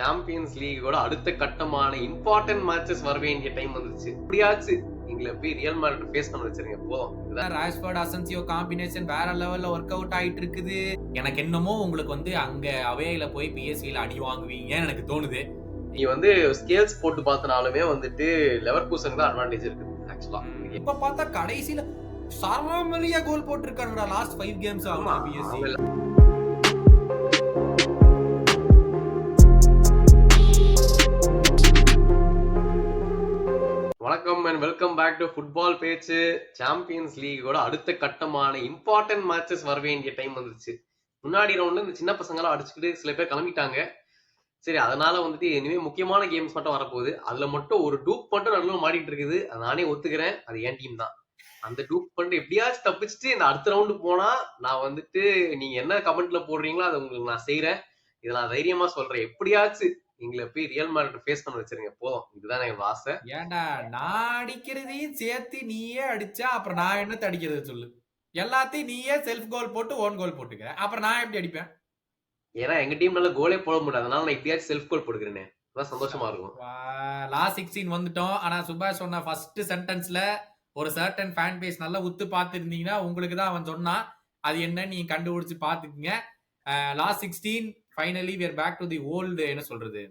Champions லீகோட அடுத்த கட்டமான இம்பார்ட்டன்ட் மேட்சஸ் வர வேண்டிய டைம் வந்துச்சு. எப்படியாச்சு எங்களை போய் ரியல் மேட்ரிட் ஃபேஸ் பண்ண வச்சிருங்க போதும். ராஷ்வர்ட் அசென்சியோ காம்பினேஷன் வேற லெவல்ல ஒர்க் அவுட் ஆயிட்டு இருக்குது. எனக்கு என்னமோ உங்களுக்கு வந்து அங்க அவேல போய் பிஎஸ்வில அடி வாங்குவீங்கன்னு எனக்கு தோணுது. நீ வந்து ஸ்கேல்ஸ் போட்டு பார்த்தனாலுமே வந்துட்டு லெவர்கூசனுக்கு தான் அட்வான்டேஜ் இருக்குது ஆக்சுவலா. இப்ப பார்த்தா கடைசியில சரமலியா கோல் போட்டுருக்காங்கடா லாஸ்ட் 5 கேம்ஸ் ஆமா பிஎஸ்வி. வணக்கம் and welcome back to football பேச்சு. சாம்பியன்ஸ் லீகோட அடுத்த கட்டமான இம்பார்ட்டன்ட் மேட்சஸ் வர வேண்டிய டைம் வந்துச்சு. முன்னாடி ரவுண்டு இந்த சின்ன பசங்களாம் அடிச்சுக்கிட்டு சில பேர் கிளம்பிட்டாங்க. சரி, அதனால வந்துட்டு இனிமே முக்கியமான கேம்ஸ் மட்டும் வரப்போகுது. அதுல மட்டும் ஒரு டூப் மட்டும் நடுவில் மாடிட்டு இருக்குது. அது நானே ஒத்துக்கிறேன், அது என் டீம் தான். அந்த டூப் பண்ணிட்டு எப்படியாச்சும் தப்பிச்சுட்டு இந்த அடுத்த ரவுண்டு போனா நான் வந்துட்டு நீங்க என்ன கமெண்ட்ல போடுறீங்களோ அதை உங்களுக்கு நான் செய்யறேன். இதை நான் தைரியமா சொல்றேன். எப்படியாச்சும் எங்களை போய் ரியல் மேட்ரிட் ஃபேஸ் பண்ண வச்சிருங்க போதும். இதுதான் எனக்கு ஆசை. ஏன்டா நான் அடிக்கிறதையும் சேர்த்து நீயே அடிச்சா அப்புறம் நான் என்னத்த அடிக்கிறது சொல்லு. எல்லாத்தையும் நீயே செல்ஃப் கோல் போட்டு ஓன் கோல் போட்டுக்க, அப்புறம் நான் எப்படி அடிப்பேன்? ஏன்னா எங்க டீம்னால கோலே போட முடியாது, அதனால நான் எப்படியாச்சும் செல்ஃப் கோல் போட்டுக்கிறேன். அதான் சந்தோஷமா இருக்கும். லாஸ்ட் 16 வந்துட்டோம். ஆனா சுபாஷ் சொன்ன ஃபர்ஸ்ட் சென்டென்ஸ்ல ஒரு சர்டன் ஃபேன் பேஸ் நல்லா உத்து பார்த்துருந்தீங்கன்னா உங்களுக்கு தான் அவன் சொன்னான். அது என்ன நீ கண்டுபிடிச்சு பார்த்துக்குங்க. Last 16 finally we are back to the old என்ன சொல்றது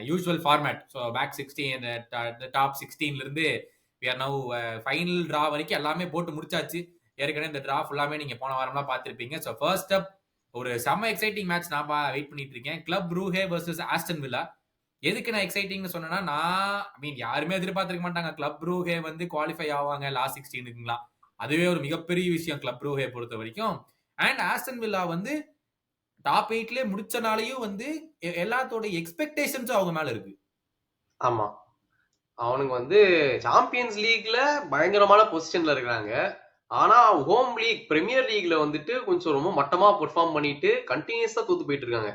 usual format. So back 16 top 16ல இருந்து we are now final draw வரைக்கும் எல்லாமே போட்டு முடிச்சாச்சு. ஏற்கனவே இந்த டிரா ஃபுல்லாமே நீங்க போன வாரம்லாம் பார்த்துருப்பீங்க. ஸோ ஃபர்ஸ்ட் அப் ஒரு செம்ம எக்ஸைட்டிங் மேட்ச் நான் வெயிட் பண்ணிட்டு இருக்கேன். Club Brugge versus Aston Villa. எதுக்கு நான் எக்ஸைட்டிங்னு சொன்னேன்னா, நான் யாருமே எதிர்பார்த்திருக்க மாட்டாங்க கிளப் ப்ரூஹே வந்து குவாலிஃபை ஆவாங்க லாஸ்ட் 16க்குங்களா. அதுவே ஒரு மிகப்பெரிய விஷயம் கிளப் ப்ரூஹே பொறுத்த வரைக்கும். அண்ட் ஆஸ்டன் வில்லா வந்து டாப் 8லேயே முடிச்சனாலையும் வந்து எல்லாத்தோட எக்ஸ்பெக்டேஷன்ஸும் அவங்க மேல இருக்கு. ஆமா, அவனுங்க வந்து சாம்பியன்ஸ் லீக்ல பயங்கரமான பொசிஷன்ல இருக்காங்க. ஆனா ஹோம் லீக் பிரீமியர் லீக்ல வந்துட்டு கொஞ்சம் ரொம்ப மட்டமா பெர்ஃபார்ம் பண்ணிட்டு கண்டினியூஸா தோத்து போயிட்டு இருக்காங்க.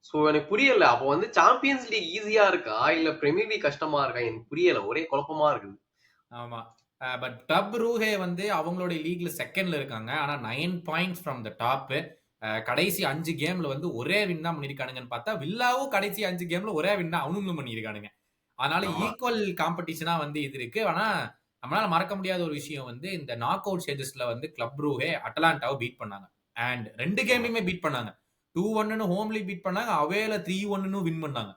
சோ எனக்கு புரியல, அப்போ வந்து சாம்பியன்ஸ் லீக் ஈஸியா இருக்கா இல்ல பிரீமியர் லீக் கஷ்டமா இருக்கா எனக்கு புரியல. ஒரே குழப்பமா இருக்குது. ஆமா, பட் கிளப் ப்ரூஹே வந்து அவங்களோட லீக்ல செகண்ட்ல இருக்காங்க. ஆனா 9 பாயிண்ட்ஸ் ஃப்ரம் த டாப். கடைசி 5 கேம்ல வந்து ஒரே வின் தான் பண்ணிருக்கானுங்கன்னு பார்த்தா வில்லாவும் கடைசி 5 கேம்ல ஒரே வின் தான் அவனுங்களும் பண்ணிருக்கானுங்க. அதனால ஈக்குவல் காம்படிஷனா வந்து இது இருக்கு. ஆனா நம்மளால மறக்க முடியாத ஒரு விஷயம் வந்து இந்த நாக் அவுட் ஸ்டேஜஸ்ல வந்து கிளப் ப்ரூஹே அட்டலாண்டாவை பீட் பண்ணாங்க. அண்ட் 2 கேம்லயுமே பீட் பண்ணாங்க. 2-1 ஹோம்லி பீட் பண்ணாங்க, அவேல 3-1 வின் பண்ணாங்க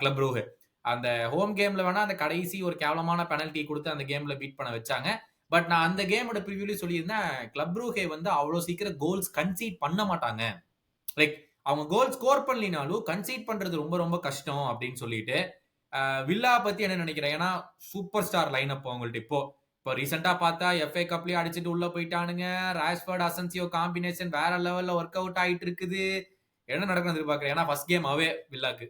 கிளப் ப்ரூஹே. அந்த ஹோம் கேம்ல வேணா அந்த கடைசி ஒரு கேவலமான பெனல்ட்டி கொடுத்து அந்த கேம்ல பீட் பண்ண வச்சாங்க. பட் நான் அந்த கேமோட ப்ரிவியூல சொல்லியிருந்தேன், கிளப் ப்ரூஹே வந்து அவ்வளவு சீக்கிரம் கோல்ஸ் கன்சீட் பண்ண மாட்டாங்க. லைக் அவங்க கோல் ஸ்கோர் பண்ணலினாலும் கன்சீட் பண்றது ரொம்ப ரொம்ப கஷ்டம் அப்படின்னு சொல்லிட்டு. வில்லா பத்தி என்ன நினைக்கிறேன், ஏன்னா சூப்பர் ஸ்டார் லைன் அப் அவங்கள்ட்ட இப்போ ரீசெண்டா பார்த்தா FA கப்லயே அடிச்சுட்டு உள்ள போயிட்டானுங்க. ராஷ்வர்ட் அசென்சியோ காம்பினேஷன் வேற லெவல்ல ஒர்க் அவுட் ஆயிட்டு இருக்குது. என்ன நடக்குன்னு எதிர்பார்க்கிறேன், ஏன்னா ஃபர்ஸ்ட் கேம் அவே வில்லாக்கு.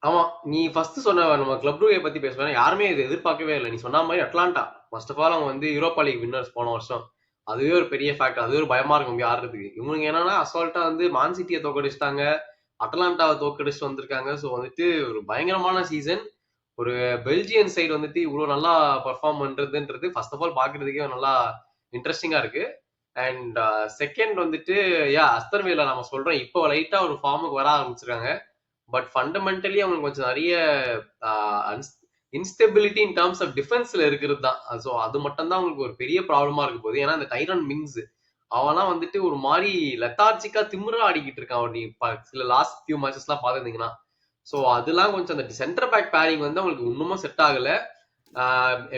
ஆமா, நீ ஃபர்ஸ்ட் சொன்ன நம்ம கிளப் ப்ரூஹே பத்தி பேசுவேன். யாருமே இது எதிர்பார்க்கவே இல்லை. நீ சொன்ன மாதிரி அட்லாண்டா ஃபர்ஸ்ட் ஆஃப் ஆல் அவங்க வந்து யூரோப்பா லீக் வின்னர்ஸ் போன வருஷம். அதுவே ஒரு பெரிய ஃபேக்டர். அதுவே ஒரு பயமா இருக்கும் ஆடுறதுக்கு. இவங்க என்னன்னா அசால்ட்டா வந்து மான் சிட்டியை தோக்கடிச்சிட்டாங்க, அட்டலாண்டாவை தோக்கடிச்சுட்டு வந்திருக்காங்க. ஸோ வந்துட்டு ஒரு பயங்கரமான சீசன். ஒரு பெல்ஜியன் சைடு வந்துட்டு இவ்வளவு நல்லா பர்ஃபார்ம் பண்றதுன்றது ஃபர்ஸ்ட் ஆஃப் ஆல் பாக்குறதுக்கே நல்லா இன்ட்ரெஸ்டிங்கா இருக்கு. அண்ட் செகண்ட் வந்துட்டு அஸ்தர் வில்லா நம்ம சொல்றோம் இப்போ லைட்டா ஒரு ஃபார்முக்கு வர ஆரம்பிச்சிருக்காங்க. பட் ஃபண்டமெண்டலி அவங்களுக்கு கொஞ்சம் நிறைய இன்ஸ்டெபிலிட்டி இன் டர்ம்ஸ் ஆஃப் டிஃபென்ஸ்ல இருக்கிறது தான். ஸோ அது மட்டும் தான் அவங்களுக்கு ஒரு பெரிய ப்ராப்ளமா இருக்க போகுது. ஏன்னா இந்த டைரன் மிங்ஸ் அவன்லாம் வந்துட்டு ஒரு மாதிரி லெத்தார்ஜிக்கா திமிரா ஆடிக்கிட்டு இருக்கான். நீ சில லாஸ்ட் ஃபியூ மேட்சஸ் எல்லாம் பாத்துருந்தீங்கன்னா. ஸோ அதெல்லாம் கொஞ்சம் அந்த சென்டர் பேக் பேரிங் வந்து அவங்களுக்கு இன்னமும் செட் ஆகல.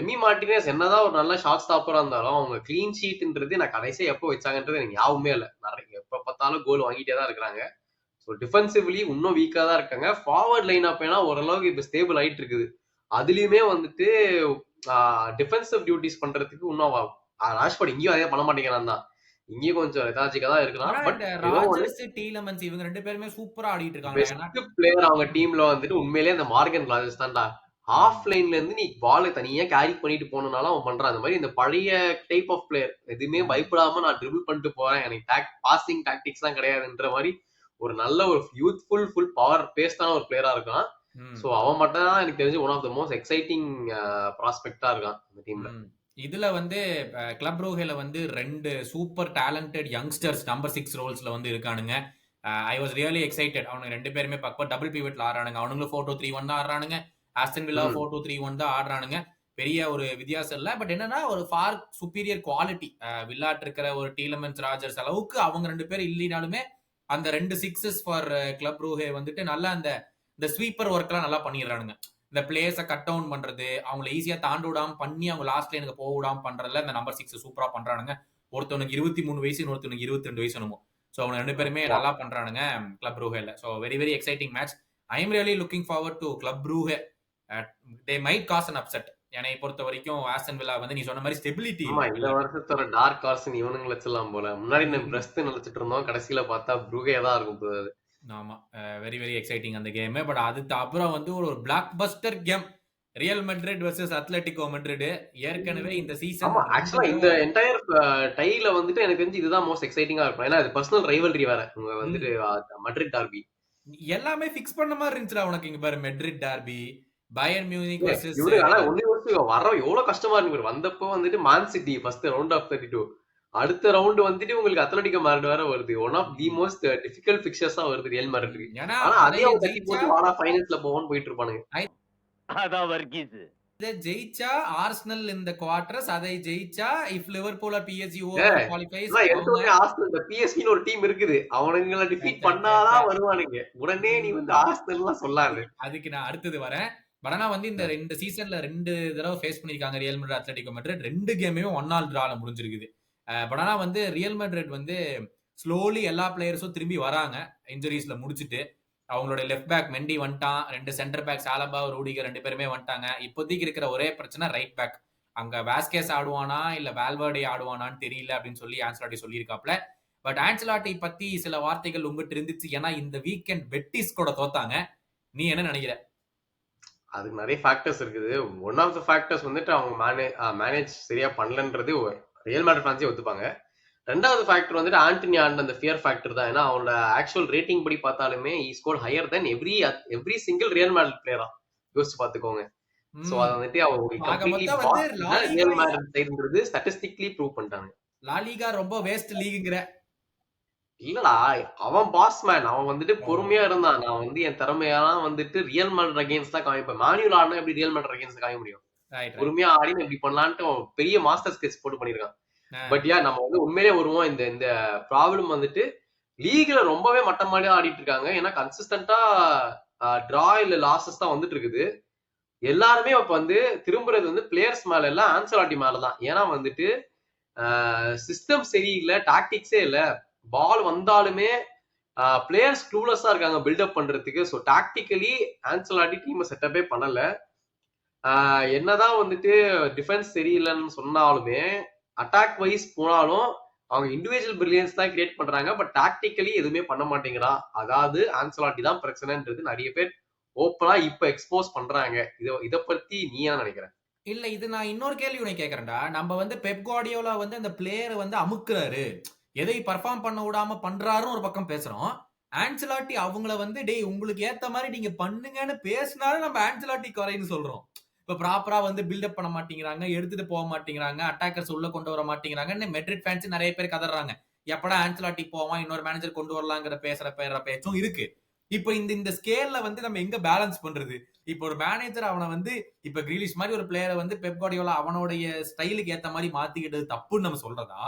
எமி மார்டினஸ் என்னதான் ஒரு நல்ல ஷார்ட் ஸ்டாப்பரா இருந்தாலும் அவங்க கிளீன் ஷீட்ன்றது நான் கடைசியா எப்போ வச்சாங்கன்றது எனக்கு யாவுமே இல்லை. நிறைய எப்ப பார்த்தாலும் கோல் வாங்கிட்டே தான் இருக்கிறாங்க. ஸோ டிஃபென்சிவ்லி இன்னும் வீக்கா தான் இருக்காங்க. ஃபார்வர்ட் லைன் அப் ஏன்னா ஓரளவுக்கு இப்போ ஸ்டேபிள் ஆயிட்டு இருக்குது. அதுலயுமே வந்துட்டு டிஃபென்சிவ் டியூட்டிஸ் பண்றதுக்கு இன்னும் ராஷ்வர்ட் இங்கேயும் அதே பண்ண மாட்டேங்கிறான் தான். இங்கேயும் கொஞ்சம் லெதார்ஜிக்கா தான் இருக்கலாம். பட் ராஜர்ஸ் டீலமன்ஸ் இவங்க ரெண்டு பேருமே சூப்பரா ஆடிட்டு இருக்காங்க. பெஸ்ட் பிளேயர் அவங்க டீம்ல வந்துட்டு உண்மையிலேயே அந்த மார்கன் ராஜர்ஸ் தான்டா. ஹாஃப் லைன்ல இருந்து நீ பாலை தனியா கேரி பண்ணிட்டு போனாலும் அவன் பண்றான். அந்த மாதிரி இந்த பழைய டைப் ஆஃப் பிளேயர் எதுவுமே பயப்படாம நான் ட்ரிபிள் பண்ணிட்டு போறேன், எனக்கு பாசிங் டாக்டிக்ஸ் தான் கிடையாதுன்ற மாதிரி ஒரு நல்ல ஒரு யூத்ஃபுல் ஃபுல் பவர் பேஸ்டான ஒரு பிளேயரா இருக்கான். சோ அவன் மட்டும் தான் எனக்கு தெரிஞ்சு one of the most exciting ப்ராஸ்பெக்டா இருக்கான் இந்த டீம்ல. இதுல வந்து கிளப் ப்ரூஹேல வந்து 2 சூப்பர் டேலண்டட் யங்ஸ்டர்ஸ் நம்பர் 6 ரோல்ஸ்ல வந்து இருக்கானுங்க. I was really excited. அவனுக்கு 2 பேருமே பக்கம் டபுள் பிவட்ல ஆடுறானுங்க. அவனுங்களும் 4-2-3-1 தான் ஆடுறானுங்க. ஆஸ்டன் வில்லா 4-2-3-1 தான் ஆடுறானுங்க. பெரிய ஒரு வித்தியாசம் இல்ல. பட் என்னன்னா ஒரு ஃபார் சுப்பீரியர் குவாலிட்டி. வில்லாட் இருக்கிற ஒரு டீலமென்ஸ் ராஜர்ஸ் அளவுக்கு அவங்க 2 பேரும் இல்லைனாலுமே அந்த 2 சிக்ஸஸ் ஃபார் கிளப் ரூஹே வந்துட்டு நல்லா இந்த ஸ்வீப்பர் ஒர்க்லாம் நல்லா பண்ணிடுறானுங்க. இந்த பிளேயர்ஸை கட் டவுன் பண்றது, அவங்களை ஈஸியா தாண்ட விடாம பண்ணி அவங்க லாஸ்ட் லைனுக்கு போக விடாம பண்றதுல இந்த நம்பர் 6 சூப்பரா பண்றானுங்க. ஒருத்தவனுக்கு 23 வயசு, இன்னொருத்தவனுக்கு 22 வயசு என்னமோ. ஸோ அவங்க 2 பேருமே நல்லா பண்றானுங்க கிளப் ரூஹேல. So very very exciting match. I am really looking forward to Club ரூஹே. They might cause an upset. என்னை பொறுத்த வரைக்கும் ஆஸ்டன் வில்லா வந்து நீ சொன்ன மாதிரி ஸ்டெபிலிட்டி இந்த வருஷத்தோட டார்க் ஹார்ஸ் இவனுங்களை வச்சிடலாம் போல. முன்னாடி நம்ம பிரஸ்ட் நினைச்சிட்டு இருந்தோம், கடைசியில பார்த்தா ப்ரூஹே தான் இருக்கும் போது. ஆமா, வெரி வெரி எக்ஸைட்டிங் அந்த கேம். பட் அதுக்கு அப்புறம் வந்து ஒரு black Bastar game real Madrid versus Atletico Madrid. ஏற்கனவே இந்த சீசன் ஆக்சுவலா இந்த என்டையர் டைல வந்துட்டு எனக்கு தெரிஞ்சு இதுதான் மோஸ்ட் எக்ஸைட்டிங்கா இருக்கும். ஏன்னா இது பர்சனல் ரைவல்ரி வேற. உங்க வந்துட்டு மட்ரிட் டார்பி எல்லாமே ஃபிக்ஸ் பண்ண மாதிரி இருந்துச்சுடா உனக்கு. இங்க பாரு, Madrid derby, Bayern Munich versus ஆனா வர எவ்வளவு கஷ்டமா இருக்கு. வந்தப்போ வந்துட்டு மான் சிட்டி ஃபர்ஸ்ட் ரவுண்ட் ஆஃப் 32, அடுத்த ரவுண்ட் வந்துட்டு உங்களுக்கு அத்லெட்டிகோ மேட்ரிட் வேற வருது. One of the most difficult ஃபிக்சர்ஸா வருது ரியல் மேட்ரிட். ஆனா அதே தட்டி போட்டு வாடா ஃபைனல்ஸ்ல போவோம்னு போயிட்டு இருப்பானுங்க. அதான் வர்கீஸ். இதை ஜெயிச்சா ஆர்சனல் இந்த குவார்டர்ஸ், அதை ஜெயிச்சா if Liverpool or PSG over qualifies, Arsenal இந்த பிஎஸ்ஜின்னு ஒரு டீம் இருக்குது, அவனுங்களை டிஃபீட் பண்ணாதான் வருவானுங்க. உடனே நீ வந்து ஆர்சனல்லாம் சொல்லாது. அதுக்கு நான் அடுத்தது வரேன். பட் ஆனா வந்து இந்த சீசன்ல 2 தடவை ஃபேஸ் பண்ணிருக்காங்க ரியல் மேட்ரிட் அத்லெட்டிகோ மேட்ரிட். 2 கேமே 1-1 டிரால முடிஞ்சிருக்குது. பட் ஆனா வந்து ரியல் மேட்ரிட் வந்து ஸ்லோலி எல்லா பிளேயர்ஸும் திரும்பி வராங்க இன்ஜுரிஸ்ல முடிச்சுட்டு. அவங்களோட லெஃப்ட் பேக் மெண்டி வந்துட்டான், 2 சென்டர் பேக் சாலபா ரூடிகர் 2 பேருமே வந்துட்டாங்க. இப்போதைக்கு இருக்கிற ஒரே பிரச்சனை ரைட் பேக். அங்க வாஸ்கேஸ் ஆடுவானா இல்ல வால்வர்டே ஆடுவானான்னு தெரியல அப்படின்னு சொல்லி ஆன்சலாட்டி சொல்லியிருக்காப்ல. பட் ஆன்சலாட்டி பத்தி சில வார்த்தைகள் உங்ககிட்ட இருந்துச்சு. ஏன்னா இந்த வீக்கெண்ட் பெட்டிஸ் கூட தோத்தாங்க. நீ என்ன நினைக்கிற? அதுக்கு நிறைய ஃபேக்டர்ஸ் இருக்குது. ஒன் ஆஃப் த ஃபேக்டர்ஸ் வந்துட்டு அவங்க மேனேஜ் சரியா பண்ணலன்றது ரியல் மேட்ரிட் ஃபேன்ஸே ஒத்துப்பாங்க. ரெண்டாவது ஃபேக்டர் வந்துட்டு ஆண்டனி ஆண்ட அந்த ஃபியர் ஃபேக்டர் தான். ஏன்னா அவனோட ஆக்சுவல் ரேட்டிங் படி பார்த்தாலுமே he scored higher than every single Real Madrid பிளேயரா. யோசிச்சு பாத்துக்கோங்க. சோ அது வந்துட்டு ரியல் மேட்ரிட் சைடுங்கிறது ஸ்டாட்டிஸ்டிக்கலி ப்ரூவ் பண்ணிட்டாங்க. லா லீகா ரொம்ப வேஸ்ட் லீக்ங்கற. இல்லடா, அவன் பாஸ் மேன். அவன் வந்துட்டு பொறுமையா இருந்தான். நான் வந்து என் திறமையெல்லாம் வந்துட்டு ரியல் மேட்ரிட் அகைன்ஸ்ட் தான் காமிப்பேன். மேனுவல் ஆடினா எப்படி ரியல் மேட்ரிட் அகைன்ஸ்ட் காமிக்க முடியும்? பொறுமையா ஆடி இப்படி பண்ணலான்ட்டு பெரிய மாஸ்டர் ஸ்கெட்ச் போட்டு பண்ணிருக்கான். பட் நம்ம வந்து உண்மையிலே வருவோம். இந்த ப்ராப்ளம் வந்துட்டு லீக்ல ரொம்பவே மட்டமாடியா ஆடிட்டு இருக்காங்க. ஏன்னா கன்சிஸ்டன்டா டிரா இல்ல லாசஸ் தான் வந்துட்டு இருக்குது. எல்லாருமே இப்ப வந்து திரும்புறது வந்து பிளேயர்ஸ் மேல இல்ல, ஆன்சலாட்டி மேலதான். ஏன்னா வந்துட்டு சிஸ்டம் சரியில்லை, டாக்டிக்ஸே இல்ல. பால் வந்தாலுமே பிளேயர்ஸ் க்ளூலெஸ்ஸா இருக்காங்க பில்டப் பண்றதுக்கு. ஸோ டாக்டிக்கலி ஆன்சலாட்டி டீமை செட்டப்பே பண்ணல. என்னதான் வந்துட்டு டிஃபென்ஸ் சரியில்லைன்னு சொன்னாலுமே அட்டாக் வைஸ் போனாலும் அவங்க இண்டிவிஜுவல் பிரில்லியன்ஸ் தான் கிரியேட் பண்றாங்க. பட் டாக்டிக்கலி எதுவுமே பண்ண மாட்டேங்கிறா. அதாவது ஆன்சலாட்டி தான் பிரச்சனைன்றது நிறைய பேர் ஓப்பனா இப்ப எக்ஸ்போஸ் பண்றாங்க. இத பத்தி நீ என்ன நினைக்கிற? இல்ல, இது நான் இன்னொரு கேள்வி உனக்கு கேக்குறேன்டா. நம்ம வந்து பெப் குவார்டியோலா வந்து அந்த பிளேயரை வந்து அமுக்குறாரு, எதை பர்ஃபார்ம் பண்ண விடாம பண்றாருன்னு ஒரு பக்கம் பேசுறோம். ஆன்சலாட்டி அவங்கள வந்து டேய் உங்களுக்கு ஏத்த மாதிரி நீங்க பண்ணுங்கன்னு பேசினாலும் நம்ம ஆன்சலாட்டி குறைன்னு சொல்றோம். இப்ப ப்ராப்பரா வந்து பில்டப் பண்ண மாட்டேங்கிறாங்க, எடுத்துட்டு போக மாட்டேங்கிறாங்க, அட்டாக்கர்ஸ் உள்ள கொண்டு வர மாட்டேங்கிறாங்கன்னு மெட்ரிட் ஃபேன்ஸ் நிறைய பேர் கதறாங்க. எப்படா ஆன்சலாட்டி போவான், இன்னொரு மேனேஜர் கொண்டு வரலாங்கிற பேசுற பேச்சும் இருக்கு. இப்போ இந்த ஸ்கேல்ல வந்து நம்ம எங்க பேலன்ஸ் பண்றது? இப்போ ஒரு மேனேஜர் அவனை வந்து இப்ப கிரீலிஷ் மாதிரி ஒரு பிளேயரை வந்து பெப் குவார்டியோலா அவனுடைய ஸ்டைலுக்கு ஏத்த மாதிரி மாத்திக்கிட்டது தப்புன்னு நம்ம சொல்றதா?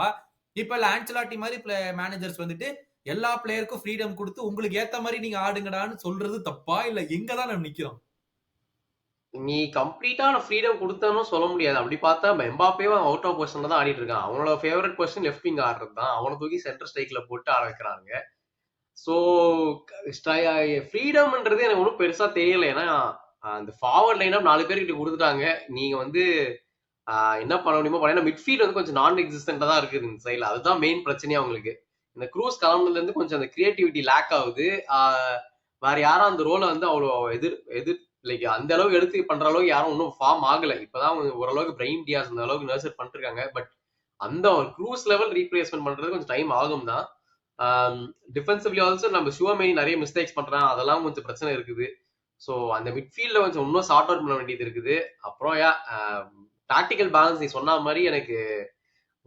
இப்ப ஆன்சலாட்டி மாதிரி மேனேஜர்ஸ் வந்துட்டு எல்லா பிளேயருக்கும் ஃப்ரீடம் கொடுத்து உங்களுக்கு ஏத்த மாதிரி நீங்க ஆடுங்கடான்னு சொல்றது தப்பா? இல்ல எங்கதான் நம்ம நிக்கிறோம்? நீ கம்ப்ளீட்டான ஃப்ரீடம் கொடுத்தனும் சொல்ல முடியாது. அப்படி பார்த்தா எம்பாப்பேவும் அவுட் ஆஃப் பொசிஷன்ல தான் ஆடிட்டு இருக்கான். அவனோட ஃபேவரட் பொசிஷன் லெஃப்ட் விங் ஆடுறது தான். அவனை தூக்கி சென்டர் ஸ்ட்ரைக்ல போட்டு ஆட வைக்கிறாங்க. ஸோ ஃப்ரீடம்ன்றது எனக்கு ஒன்றும் பெருசா தெரியல. ஏன்னா அந்த ஃபார்வர்ட் லைன் அப் 4 பேர்கிட்ட கொடுத்துட்டாங்க. நீங்க வந்து என்ன பண்ண முடியுமோ பண்ண. மிட்ஃபீல்ட் வந்து கொஞ்சம் நான் எக்ஸிஸ்டன்டா தான் இருக்குது இந்த சைட்ல. அதுதான் மெயின் பிரச்சனையா அவங்களுக்கு. இந்த க்ரூஸ் கிளம்புல இருந்து கொஞ்சம் அந்த கிரியேட்டிவிட்டி லேக் ஆகுது. வேற யாரும் அந்த ரோலை வந்து அவ்வளோ எதிர் லைக் அந்த அளவுக்கு எடுத்து பண்ற அளவுக்கு யாரும் ஒன்றும் ஃபார்ம் ஆகல. இப்பதான் ஓரளவுக்கு பிரைம் டியாஸ் அந்த அளவுக்கு நர்சர் பண்ணிருக்காங்க. பட் அந்த க்ரூஸ் லெவல் ரீப்ளேஸ்மெண்ட் பண்றது கொஞ்சம் டைம் ஆகும் தான். டிஃபென்சிவ்லி ஆல்சோ நம்ம ஷுவமேனி நிறைய மிஸ்டேக்ஸ் பண்றான், அதெல்லாம் கொஞ்சம் பிரச்சனை இருக்குது. ஸோ அந்த மிட்ஃபீல்ட்ல கொஞ்சம் இன்னும் சார்ட் அவுட் பண்ண வேண்டியது இருக்குது. அப்புறம் டாக்டிக்கல் பேலன்ஸ் நீ சொன்ன மாதிரி எனக்கு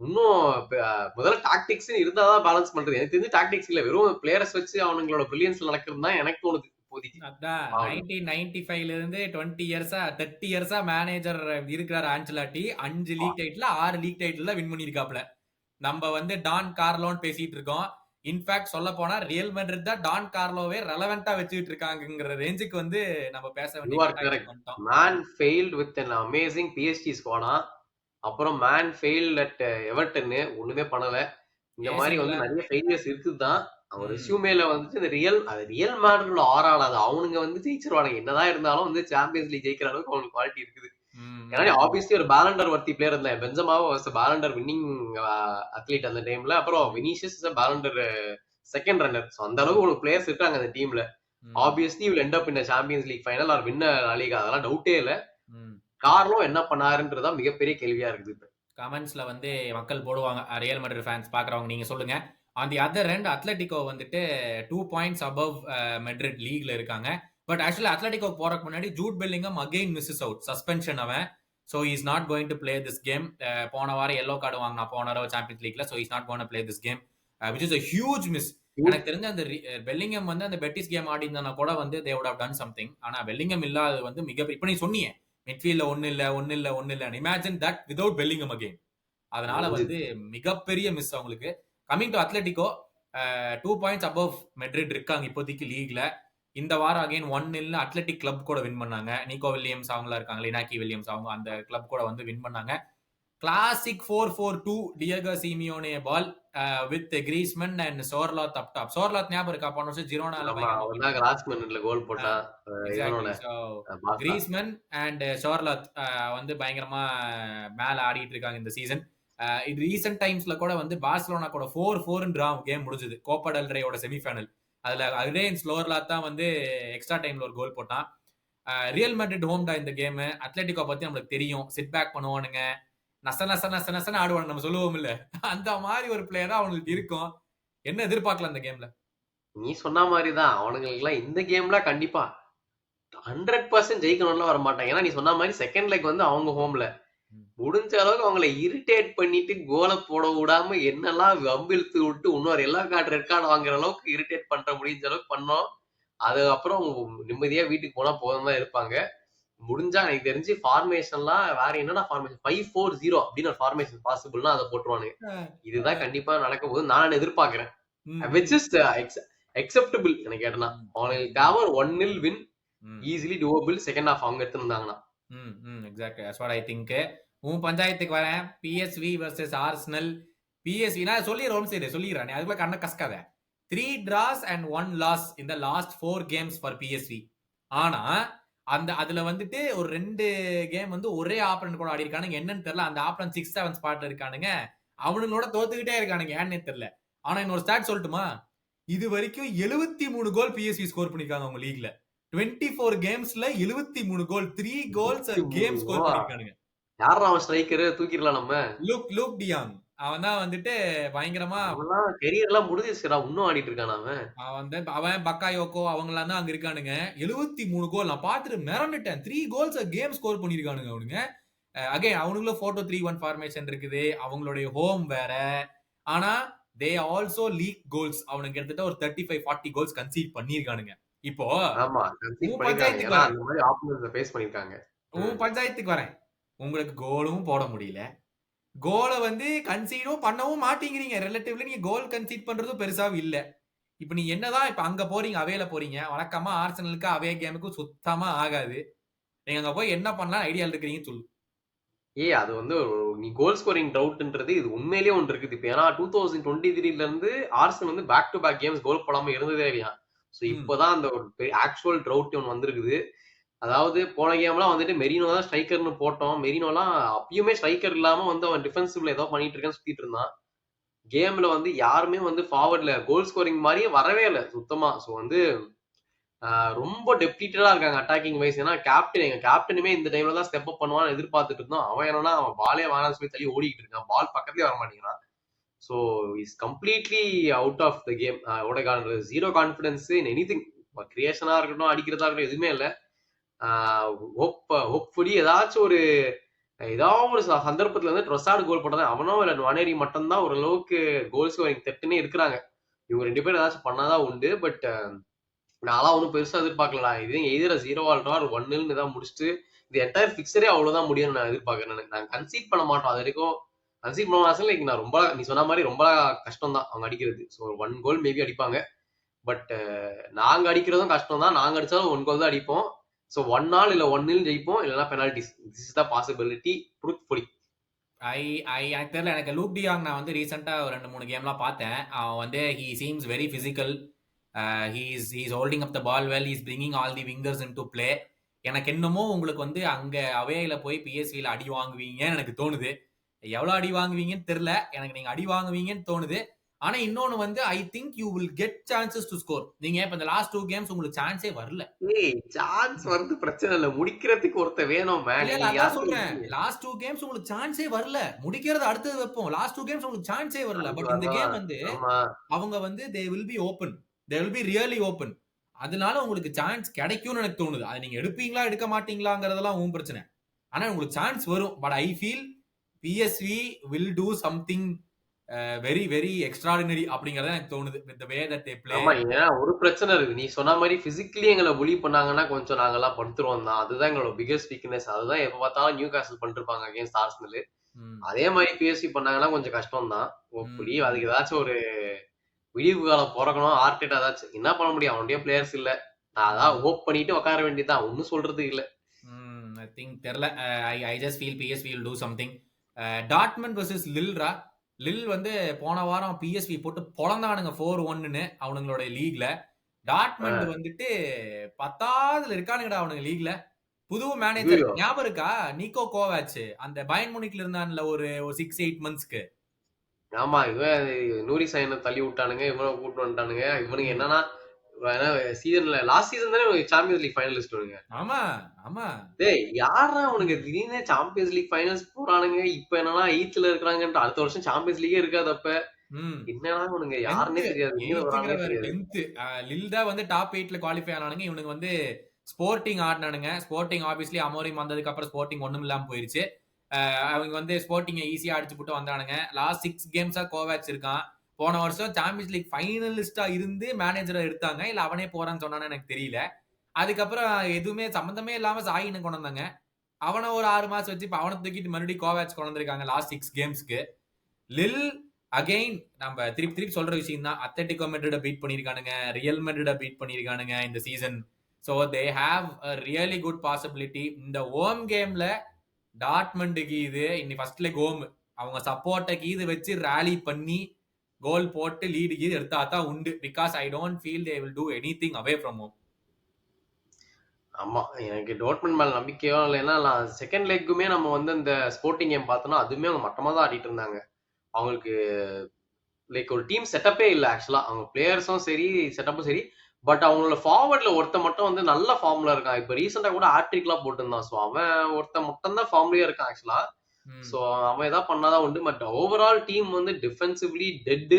இன்னும் முதல்ல டாக்டிக்ஸ் இருந்தாதான் பேலன்ஸ் பண்றது. எனக்கு தெரிஞ்சு டாக்டிக்ஸ் இல்ல, வெறும் பிளேயர்ஸ் வச்சு அவங்களோட பிரில்லியன்ஸ்ல நடக்கிறது தான் எனக்கு தோணுது இப்போதைக்கு. அதான் 1995ல இருந்து 20 இயர்ஸா 30 இயர்ஸா மேனேஜர் இருக்கிறார் Ancelotti. 5 league title 6 league title win பண்ணிருக்காப்ல. நம்ம வந்து டான் கார்லோன்னு பேசிட்டு இருக்கோம். இன்ஃபேக்ட் சொல்ல போனா ரியல் மேட்ரிட் தான் டான் கார்லோவே ரெலவெண்டா வச்சுட்டு இருக்காங்கங்கிற ரேஞ்சுக்கு வந்து நம்ம பேச You are correct. வேண்டிய Man failed with an amazing PSG squad. அப்புறம் மேன் ஃபெயில் அட் எவர்டன் ஒண்ணுமே பண்ணல. இந்த மாதிரி வந்து நிறைய ஃபெயிலியர்ஸ் இருக்குதுதான். அவன் ரெஸ்யூமேல வந்துட்டு இந்த ரியல் மேனோட ஆறாள் அது அவனுங்க வந்து ஜெயிச்சிருவானுங்க. என்னதான் இருந்தாலும் வந்து சாம்பியன்ஸ் லீக் ஜெயிக்கிற அளவுக்கு அவனுக்கு குவாலிட்டி இருக்குது. ஏன்னா ஆப்வியஸ்லி ஒரு பேலண்டர் வர்த்தி பிளேயர் இருந்தா. பென்சமாவோ பேலண்டர் வின்னிங் அத்லீட் அந்த டைம்ல. அப்புறம் Vinicius Ballon d'Or second runner. So அந்த அளவுக்கு ஒரு பிளேயர்ஸ் இருக்காங்க அந்த டீம்ல. Obviously will end up in Champions League final or win league, அதெல்லாம் டவுட்டே இல்ல. கார்லோ என்ன பண்ணாருன்றதா மிகப்பெரிய கேள்வியா இருக்குது. கமெண்ட்ஸ்ல வந்து மக்கள் போடுவாங்க, ரியல் மேட்ரிட் ஃபேன்ஸ் பாக்குறவங்க நீங்க சொல்லுங்க. On the other end Atletico வந்துட்டு 2 points above மெட்ரிட் லீக்ல இருக்காங்க. பட் ஆக்சுவலி அத்லெட்டிகோ போறதுக்கு முன்னாடி Jude Bellingham again misses out, suspension அவன். So is not going to play this game. போன வாரம் எல்லோ கார்டு வாங்கினா போன வாரம் சாம்பியன்ஸ் லீக்ல. So is not going to play this game, which is a huge miss. எனக்கு தெரிஞ்ச அந்த பெல்லிங்கம் வந்து அந்த பெட்டிஸ் கேம் ஆடி இருந்தா கூட வந்து they would have done something. ஆனா பெல்லிங்கம் இல்லாத வந்து மிகப்பெரிய, இப்ப நீ சொன்னீங்க மிட்ஃபீல்ட்ல ஒன்னு இல்ல. Imagine that without Bellingham again. அதனால வந்து மிகப்பெரிய மிஸ் அவங்களுக்கு. Coming to Atletico, 2 points above Madrid இருக்காங்க இப்போதைக்கு லீக்ல. இந்த வாரம் அகைன் 1-0 அத்லெட்டிக் கிளப் கூட வின் பண்ணாங்க. நிக்கோ வில்லியம்ஸ் அவங்களா இருக்காங்க, இனாக்கி வில்லியம்ஸ் அவங்க அந்த கிளப் கூட வந்து வின் பண்ணாங்க. Classic 4-4-2 Diego Simeone ball with Griezmann and Sorloth up top. Sorloth ஞாபகம் இருக்கா? போன வருஷம் ஜிரோனால லாஸ்ட் மினிட்ல கோல் போட்டா. கிரீஸ்மன் அண்ட் சோர்லாத் வந்து பயங்கரமா மேல ஆடிட்டு இருக்காங்க இந்த சீசன். இது ரீசெண்ட் டைம்ஸ்ல கூட வந்து பார்சிலோனா கூட 4-4 கேம் முடிஞ்சது கோப்பா டெல் ரேயோட செமிஃபைனல். அதுல அகைன் சோர்லாத் தான் வந்து எக்ஸ்ட்ரா டைம்ல ஒரு கோல் போட்டான். ரியல் மேட்ரிட் ஹோம் தான் இந்த கேம். அத்லெட்டிகோ பத்தி நம்மளுக்கு தெரியும், சிட் பேக் பண்ணுவானுங்க, நசன ஆடுவாங்க, நம்ம சொல்லுவோம் இல்ல, அந்த மாதிரி ஒரு பிளேயரா அவங்களுக்கு இருக்கும். என்ன எதிர்பார்க்கலாம் இந்த கேம்ல? நீ சொன்ன மாதிரிதான் அவனுங்களுக்கு எல்லாம் இந்த கேம்ல கண்டிப்பா 100% ஜெயிக்கணும்னு வர மாட்டாங்க. ஏன்னா நீ சொன்ன மாதிரி செகண்ட் லெக் வந்து அவங்க ஹோம்ல முடிஞ்ச அளவுக்கு அவங்களை இரிட்டேட் பண்ணிட்டு கோலை போட விடாம என்னெல்லாம் வம்பிழுத்து விட்டு இன்னொரு எல்லா கார்டு ரெட் கார்டு வாங்குற அளவுக்கு இரிட்டேட் பண்ற முடிஞ்ச அளவுக்கு பண்ணோம். அதுக்கப்புறம் நிம்மதியா வீட்டுக்கு போனா போதும் தான் இருப்பாங்க. முடிஞ்சா எனக்கு தெரிஞ்சு ஃபார்மேஷன்லாம் வேற என்னடா ஃபார்மேஷன் 5-4-0 அப்படின்னு ஒரு ஃபார்மேஷன் பாசிபிள்னா அதை போட்டுருவானுங்க. இதுதான் கண்டிப்பா நடக்க போகுது நான் எதிர்பார்க்கிறேன். விச் இஸ் அக்செப்டபிள் எனக்கு கேட்டனா. அவங்களுக்கு 1-0 win easily doable second half அவங்க எடுத்துருந்தாங்கன்னா. Exactly that's what I think. உன் பஞ்சாயத்துக்கு வரேன். PSV versus Arsenal. PSV நான் சொல்லிடுறேன் அதுக்குள்ள கண்ண கஸ்காத. 3 draws and 1 loss in the last 4 games for PSV. ஆனா அதுல வந்துட்டு ஒரு 2 கேம் வந்து ஒரே ஆப்பனன்ட் கூட ஆடி இருக்கானுங்க. என்னன்னு தெரியல, அந்த ஆப்பனன்ட் 6-7 ஸ்பாட்ல இருக்கானுங்க, அவனுங்களோட தோத்துக்கிட்டே இருக்கானுங்க, ஏன்னே தெரியல. ஆனா இன்னொரு ஸ்டாட் சொல்லட்டுமா, இது வரைக்கும் 73 கோல் PSV ஸ்கோர் பண்ணிருக்காங்க அவங்க லீக்ல. 24 கேம்ஸ்ல 73 கோல், 3 goals a game ஸ்கோர் பண்ணிருக்கானுங்க. யாரா அவன் ஸ்ட்ரைக்கர்? தூக்கிடலாம் நம்ம. லூக் டியாங் அவன் தான் வந்துட்டு பயங்கரமா கெரியர் எல்லாம் முடிஞ்சிருச்சுடா, இன்னும் ஆடிட்டு இருக்கான் அவன் பக்காயோக்கோ அவங்க எல்லாம் தான் அங்க இருக்கானுங்க. 73 கோல் நான் பாத்துட்டு மிரண்டுட்டேன். 3 goals a game ஸ்கோர் பண்ணிருக்கானுங்க அவனுங்க. அகைன் அவனுங்களும் 4-2-3-1 ஃபார்மேஷன் இருக்குது, அவங்களுடைய ஹோம் வேற. ஆனா தே ஆல்சோ லீக் கோல்ஸ். அவனுக்கு கிட்டத்தட்ட ஒரு 35-40 கோல்ஸ் கன்சீட் பண்ணிருக்கானுங்க. இப்போ பஞ்சாயத்துக்கு வரேன். உங்களுக்கு கோலும் போட முடியல, கோலை வந்து கன்சீடும் பண்ணவும் மாட்டேங்கிறீங்க. ரிலேட்டிவ்லி நீங்க கோல் கன்சீட் பண்றதும் பெருசாவும் இல்ல. இப்ப நீ என்னதான் இப்ப அங்க போறீங்க, அவேல போறீங்க, வழக்கமா ஆர்சனலுக்கு அவே கேமுக்கும் சுத்தமா ஆகாது. நீங்க அங்க போய் என்ன பண்ணலாம் ஐடியா இருக்கிறீங்கன்னு சொல்லு. அது வந்து நீ கோல் ஸ்கோரிங் டவுட்ன்றது இது உண்மையிலேயே ஒன்று இருக்குது. இப்ப ஏன்னா 2023 இருந்து ஆர்சனல் வந்து பேக் டு பேக் கேம்ஸ் கோல் போடாம இருந்ததே இல்லையா. சோ இப்பதான் அந்த ஒரு ஆக்சுவல் ட்ரவுட் ஒன்று வந்திருக்குது. அதாவது போன கேம்லாம் வந்துட்டு மெரினோ தான் ஸ்ட்ரைக்கர்னு போட்டோம். மெரினோலாம் அப்பயுமே ஸ்ட்ரைக்கர் இல்லாம வந்து அவன் டிஃபென்சிவ்ல ஏதோ பண்ணிட்டு இருக்கேன்னு சுத்திட்டு இருந்தான். கேம்ல வந்து யாருமே வந்து ஃபார்வர்ட்ல கோல் ஸ்கோரிங் மாதிரியே வரவே இல்லை சுத்தமா. ஸோ வந்து ரொம்ப டெப்ளீட்டடா இருக்காங்க அட்டாக்கிங் வைஸ். ஏன்னா எங்க கேப்டனுமே இந்த டைம்ல தான் ஸ்டெப் அப் பண்ணுவான்னு எதிர்பார்த்துட்டு இருந்தோம். அவன் என்னன்னா அவன் பாலே வானான்னு சொல்லி தள்ளி ஓடிக்கிட்டு இருக்கான், பால் பக்கத்துலயே வர மாட்டேங்கிறான். So is completely out of the game. Zero confidence in anything, கிரியேஷனா இருக்கட்டும் அடிக்கிறதா இருக்கட்டும் எதுவுமே இல்லை. ஹோப்ஃபுல்லி ஏதாச்சும் ஒரு ஏதாவது ஒரு சந்தர்ப்பத்துல வந்து ட்ரொசார்டு கோல் போட்டதான் அவனும் இல்ல நுவானேரி மட்டும் தான் ஓரளவுக்கு கோல்ஸ் தட்டுன்னு இருக்கிறாங்க. இவங்க 2 பேரும் ஏதாச்சும் பண்ணாதான் உண்டு. பட் நான்லாம் ஒன்றும் பெருசா எதிர்பார்க்கலடா. இது எதிர 0-1 or 1-0 தான் முடிச்சுட்டு இந்த என்டையர் பிக்சரே அவ்வளவுதான் முடியும்னு நான் எதிர்பார்க்கறேன். நான் கன்சீட் பண்ண மாட்டோம். அது வரைக்கும் கன்சீட் பண்ண ஆசை லைக் நான் ரொம்ப நீ சொன்ன மாதிரி ரொம்ப கஷ்டம் தான் அவங்க அடிக்கிறது. ஸோ 1 கோல் மேபி அடிப்பாங்க. பட் நாங்க அடிக்கிறதும் கஷ்டம் தான். நாங்க அடிச்சாலும் 1 கோல் தான் அடிப்போம். ஸோ 1-0 இல்ல 1-0 ஜெயிப்போம். இல்லைன்னா penalties. This is the possibility truthfully. எனக்கு தெரியல. எனக்கு லூக் டியாங் நான் வந்து ரீசெண்டா ஒரு 2-3 கேம்லாம் பார்த்தேன். அவன் வந்து he seems very physical. He's holding up the ball well. He's bringing all the wingers in to play. எனக்கு என்னமோ உங்களுக்கு வந்து அங்க அவேல போய் பிஎஸ்வில அடி வாங்குவீங்கன்னு எனக்கு தோணுது. எவ்வளவு அடி வாங்குவீங்கன்னு தெரியல. எனக்கு நீங்க அடி வாங்குவீங்கன்னு தோணுது. ஆனா இன்னொன்னு வந்து I think you will get chances to score. நீங்க இப்ப இந்த லாஸ்ட் 2 கேம்ஸ் உங்களுக்கு சான்ஸே வரல. சான்ஸ் வந்து பிரச்சனை இல்ல, முடிக்கிறதுக்கு ஒருத்த வேணும் மேன். அதான் சொல்றேன், லாஸ்ட் 2 கேம்ஸ் உங்களுக்கு சான்ஸே வரல. முடிக்கிறது அடுத்தது வைப்போம். லாஸ்ட் 2 கேம்ஸ் உங்களுக்கு சான்ஸே வரல. பட் இந்த கேம் வந்து அவங்க வந்து they will be open. They will be really open. அதனால உங்களுக்கு சான்ஸ் கிடைக்கும்னு எனக்கு தோணுது. அது நீங்க எடுப்பீங்களா எடுக்க மாட்டீங்களாங்கிறதெல்லாம் உன் பிரச்சனை. ஆனா உங்களுக்கு சான்ஸ் வரும். But I feel PSV will do something very very extraordinary அப்படிங்கறத எனக்கு தோணுது. With the way that they play. ஆமா, ஏன்னா ஒரு பிரச்சனை இருக்கு. நீ சொன்ன மாதிரி பிசிக்கலி எங்களை புலி பண்ணாங்கன்னா கொஞ்சம் நாங்கெல்லாம் படுத்துருவோம் தான். அதுதான் எங்களோட பிகெஸ்ட் வீக்னஸ். அதுதான் எப்ப பார்த்தாலும் நியூ காசல் பண்ணிருப்பாங்க அகேன்ஸ்ட் ஆர்சனல். அதே மாதிரி பிஎஸ்சி பண்ணாங்கன்னா கொஞ்சம் கஷ்டம் தான். புலி அதுக்கு ஏதாச்சும் ஒரு விடிவு காலம் பிறக்கணும். ஆர்டேட்டா ஏதாச்சும் என்ன பண்ண முடியும்? அவனுடைய பிளேயர்ஸ் இல்ல. நான் அதான் ஹோப் பண்ணிட்டு உட்கார வேண்டியதான். ஒன்னும் சொல்றதுக்கு இல்ல. ஐ திங்க் தெரியல. I just feel PSV will do something. Dortmund versus லில்ரா. லில் வந்து போன வாரம் பிஎஸ்வி போட்டு பொழந்தானுங்க 4-1ன்னு அவனுங்களோட லீக்ல. டாட்மண்ட் வந்துட்டு 10ஆவதுல இருக்கானுங்கடா அவனுங்க லீக்ல. புது மேனேஜர் ஞாபகம் இருக்கா? நிக்கோ கோவாச் அந்த பயன் முனிக்ல இருந்தான்ல ஒரு 6-8 மந்த்ஸ்க்கு. ஆமா, இவன் நூரி சைனை தள்ளி விட்டானுங்க. இவனை கூட்டு வந்துட்டானுங்க. இவனுங்க என்னன்னா சீசன்ல லாஸ்ட் சீசன் தானே சாம்பியன்ஸ் லீக் ஃபைனலிஸ்ட் வருங்க. ஆமா ஆமா. டேய் யாரா அவனுங்க திடீர்னு சாம்பியன்ஸ் லீக் ஃபைனல்ஸ் போறானுங்க. இப்ப என்னன்னா 8th இருக்காங்கன்ற அடுத்த வருஷம் சாம்பியன்ஸ் லீக்கே இருக்காது. அப்ப என்னன்னா அவனுங்க யாருன்னே தெரியாது. லில் தான் வந்து டாப் 8ல குவாலிஃபை ஆனானுங்க. இவனுங்க வந்து ஸ்போர்ட்டிங் ஆடினானுங்க. ஸ்போர்ட்டிங் ஆப்வியஸ்லி அமோரிம் வந்ததுக்கு அப்புறம் ஸ்போர்ட்டிங் ஒண்ணும் இல்லாம போயிருச்சு. அவங்க வந்து ஸ்போர்ட்டிங் ஈஸியா அடிச்சு போட்டு வந்தானுங்க. லாஸ்ட் 6 கேம்ஸா கோவாச் இருக்கான். போன வருஷம் சாம்பியன்ஸ் லீக் ஃபைனலிஸ்டா இருந்து மேனேஜரை எடுத்தாங்க. இல்ல அவனே போறான்னு சொன்னான்னு எனக்கு தெரியல. அதுக்கப்புறம் எதுவுமே சம்பந்தமே இல்லாம சாயின்னு கொண்டு வந்தாங்க. அவனை ஒரு 6 மாசம் வச்சு இப்ப அவனை தூக்கிட்டு மறுபடியும் கோவாச் கொண்டு வந்திருக்காங்க லாஸ்ட் 6 கேம்ஸ்க்கு. லில் அகைன் நம்ம திருப்பி சொல்ற விஷயம் தான். அத்லெட்டிகோ மெட்ரிட பீட் பண்ணிருக்கானுங்க. ரியல் மெட்ரிட பீட் பண்ணிருக்கானுங்க இந்த season. So they have a really good possibility. இந்த ஹோம் கேம்ல டாட்மண்டுக்கு இது இன்னி ஃபர்ஸ்ட் லெக் ஹோம். அவங்க சப்போர்ட்டை இது வச்சு ராலி பண்ணி கோல் போட்டு லீடு கீது எடுத்தா தான் உண்டு. Because I don't feel they will do anything away from home. ஆமா, எனக்கு டோட்மண்ட் மேல நம்பிக்கையோ இல்லை. ஏன்னா செகண்ட் லெக்குமே நம்ம வந்து இந்த ஸ்போர்ட்டிங் கேம் பார்த்தோம்னா அதுவுமே அவங்க மட்டமா தான் ஆடிட்டு இருந்தாங்க. அவங்களுக்கு லைக் ஒரு டீம் செட்டப்பே இல்லை ஆக்சுவலா. அவங்க பிளேயர்ஸும் சரி செட்டப்பும் சரி. பட் அவங்களோட ஃபார்வர்ட்ல ஒருத்த மட்டும் வந்து நல்ல ஃபார்ம்ல இருக்கான். இப்ப ரீசெண்டா கூட ஹாட்ரிக்லாம் போட்டுருந்தான். ஸோ அவன் ஒருத்த மட்டும் தான் ஃபார்ம்லயே இருக்கான் ஆக்சுவலா. ஸோ அவன் ஏதாவது பண்ணாதான் உண்டு. பட் ஓவரால் டீம் வந்து டிஃபென்சிவ்லி டெட்டு.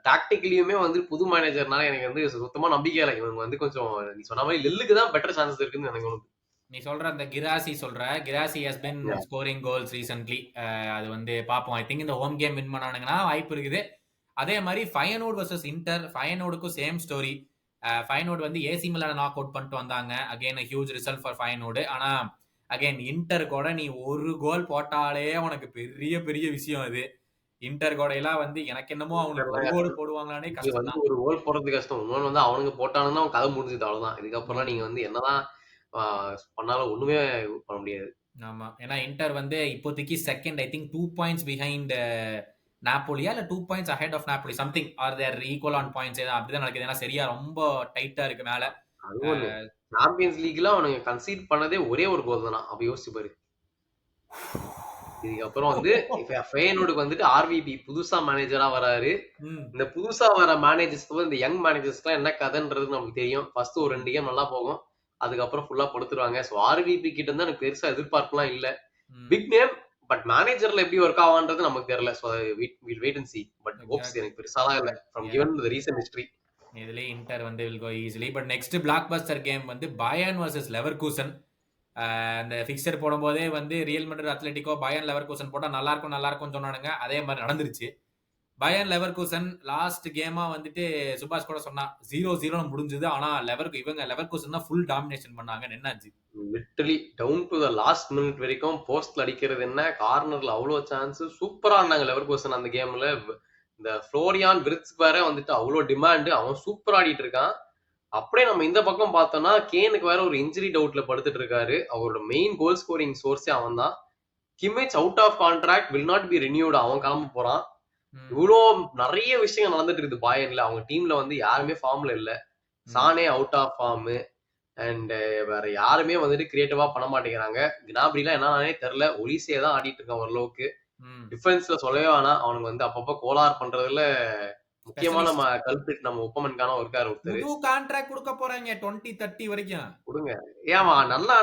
டாக்டிக்கலியுமே வந்து புது மேனேஜர்னால எனக்கு வந்து சுத்தமா நம்பிக்கை இல்லை. இவங்க வந்து கொஞ்சம் நீ சொன்ன மாதிரி லில்லுக்கு தான் பெட்டர் சான்சஸ் இருக்குன்னு எனக்கு தோணுது. நீ சொல்ற அந்த Guirassy has been scoring goals recently. அது வந்து பாப்போம். ஐ திங்க் இந்த ஹோம் கேம் வின் பண்ணானுங்கன்னா வாய்ப்பு இருக்குது. அதே மாதிரி ஃபயனோட் வர்சஸ் இன்டர். ஃபயனோடுக்கும் சேம் ஸ்டோரி. ஃபயனோட் வந்து ஏசி மிலான நாக் அவுட் பண்ணிட்டு வந்தாங்க. Again huge result for Feyenoord. ஆனா அகைன் இன்டர் கூட நீ ஒரு கோல் போட்டாலே உனக்கு பெரிய பெரிய விஷயம். அது இன்டர் கோடையெல்லாம் வந்து எனக்கு என்னமோ அவங்களுக்கு ஒரு கோல் போடுவாங்களானே கஷ்டம். ஒரு கோல் போடுறது கஷ்டம். இன்னொன்னு வந்து அவனுக்கு போட்டானுன்னா அவன் கதை முடிஞ்சது அவ்வளவுதான். இதுக்கப்புறம் நீங்க வந்து என்னதான் பண்ணாலும் ஒண்ணுமே பண்ண முடியாது. ஆமா, ஏன்னா இன்டர் வந்து இப்போதைக்கு second. I think 2 points behind நாப்போலியா இல்ல 2 points ahead of Napoli something or they're equal on points. அப்படிதான் நடக்குது. ஏன்னா சரியா ரொம்ப டைட்டா இருக்கு மேல. சாம்பியன்ஸ் லீக்ல அவனுங்க கன்சீட் பண்ணதே ஒரே ஒரு கோல் தானா. அப்ப யோசிச்சு பாரு. இதுக்கப்புறம் வந்து ஃபயனோடுக்கு வந்துட்டு ஆர்விபி புதுசா மேனேஜரா வராரு. இந்த புதுசா வர மேனேஜர்ஸ் இந்த யங் மேனேஜர்ஸ்க்குலாம் என்ன கதைன்றது நமக்கு தெரியும். ஃபர்ஸ்ட் ஒரு 2 கேம் நல்லா போகும். அதுக்கப்புறம் ஃபுல்லா படுத்துருவாங்க. ஸோ ஆர்விபி கிட்ட இருந்து எனக்கு பெருசா எதிர்பார்ப்புலாம் இல்ல. பிக் நேம் பட் மேனேஜர்ல எப்படி ஒர்க் ஆவான்றது நமக்கு தெரியல. So will wait and see. But hopes எனக்கு பெருசாலாம் இல்ல from given the recent history. இதுல இன்டர் வந்து will go easily. But next blockbuster game வந்து பயர்ன் வர்சஸ் லெவர்கூசன். அந்த ஃபிக்சர் போடும்போதே வந்து Real Madrid Atletico Bayern Leverkusen போட்டா நல்லா இருக்கும் சொன்னானுங்க. அதே மாதிரி நடந்துருச்சு. பயன் லெவர்கூசன் லாஸ்ட் கேமா வந்துட்டு சுபாஷ் கூட சொன்னா 0-0 முடிஞ்சது. ஆனா லெவர்கூசன் தான் ஃபுல் டாமினேஷன் பண்ணாங்க. என்னாச்சு? Literally down to the last minute வரைக்கும் போஸ்ட்ல அடிக்கிறது என்ன, கார்னர்ல அவ்வளவு சான்ஸ், சூப்பரா இருந்தாங்க லெவர்கூசன் அந்த கேம்ல. இந்த ஃப்ளோரியான் விர்ட்ஸ் வேற வந்துட்டு அவ்வளவு டிமாண்ட், அவன் சூப்பரா ஆடிட்டு இருக்கான். அப்படியே நம்ம இந்த பக்கம் பார்த்தோம்னா கேனுக்கு வேற ஒரு இன்ஜுரி டவுட்ல படுத்துட்டு இருக்காரு. அவரோட மெயின் கோல் ஸ்கோரிங் சோர்ஸே அவன் தான். Kimmich out of contract, will not be renewed, அவன் கிளம்ப போறான். இவ்வளோ நிறைய விஷயங்கள் நடந்துட்டு இருக்குது பாயன்ல. அவங்க டீம்ல வந்து யாருமே ஃபார்ம்ல இல்ல. Sane out of form and வேற யாருமே வந்துட்டு கிரியேட்டிவா பண்ண மாட்டேங்கிறாங்க. கினாப்ரிலாம் என்னன்னே தெரியல. ஒலிசே தான் ஆடிட்டு இருக்கான் ஓரளவுக்கு. டிஃபென்ஸ்ல சொல்லவே வேணாம், அவனுக்கு வந்து அப்பப்போ கோளாறு பண்றதுல முக்கியமா நம்ம கல்பிரிட் நம்ம ஒப்பமன்கான இருக்காரு ஒருத்தர். புது கான்ட்ராக்ட் கொடுக்க போறாங்க 2030 வரைக்கும். கொடுங்க. ஏமா நல்லா